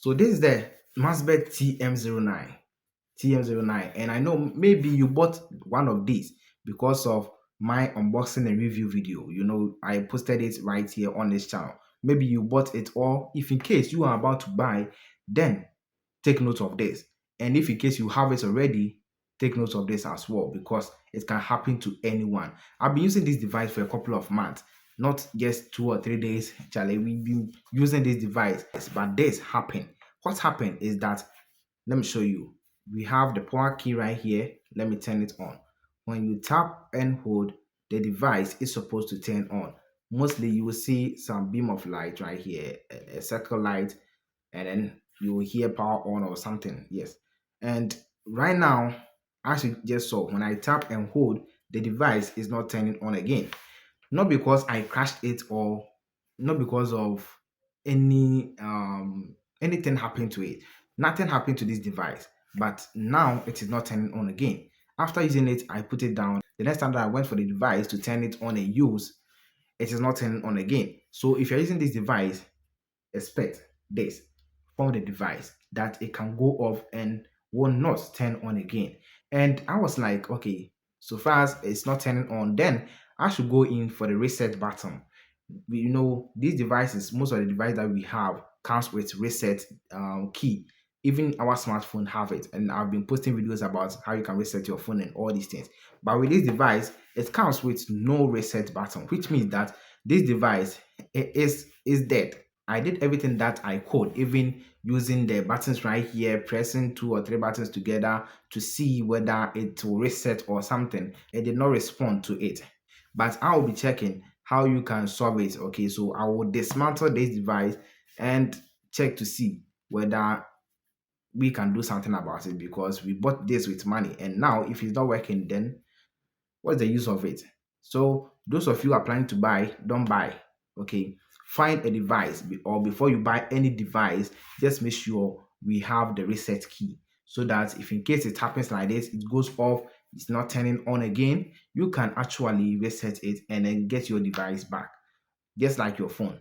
So this is the Maxbest TM09, and I know maybe you bought one of these because of my unboxing and review video. I posted it right here on this channel. Maybe you bought it, or if in case you are about to buy, then take note of this. And if in case you have it already, take note of this as well, because it can happen to anyone. I've been using this device for a couple of months, not just 2 or 3 days. Charlie, we've been using this device, but this happened. What happened is that, let me show you. We have the power key right here. Let me turn it on. When you tap and hold, the device is supposed to turn on. Mostly you will see some beam of light right here, a circle light, and then you will hear power on or something. Yes. And right now, as you just saw, when I tap and hold, the device is not turning on again. Not because I crashed it, or not because of anything happened to it. Nothing happened to this device, but now it is not turning on again. After using it, I put it down. The next time that I went for the device to turn it on and use, it is not turning on again. So if you're using this device, expect this from the device, that it can go off and will not turn on again. And I was like, okay, so far as it's not turning on, then I should go in for the reset button. These devices, most of the devices that we have comes with reset key. Even our smartphone have it, and I've been posting videos about how you can reset your phone and all these things. But with this device, it comes with no reset button, which means that this device is dead. I did everything that I could, even using the buttons right here, pressing 2 or 3 buttons together to see whether it will reset or something. It did not respond to it. But I will be checking how you can solve it. Okay, so I will dismantle this device and check to see whether we can do something about it, because we bought this with money, and now if it's not working, then what's the use of it? So those of you are planning to buy, don't buy. Okay, find a device, or before you buy any device, just make sure we have the reset key, so that if in case it happens like this, it goes off, it's not turning on again, you can actually reset it and then get your device back, just like your phone.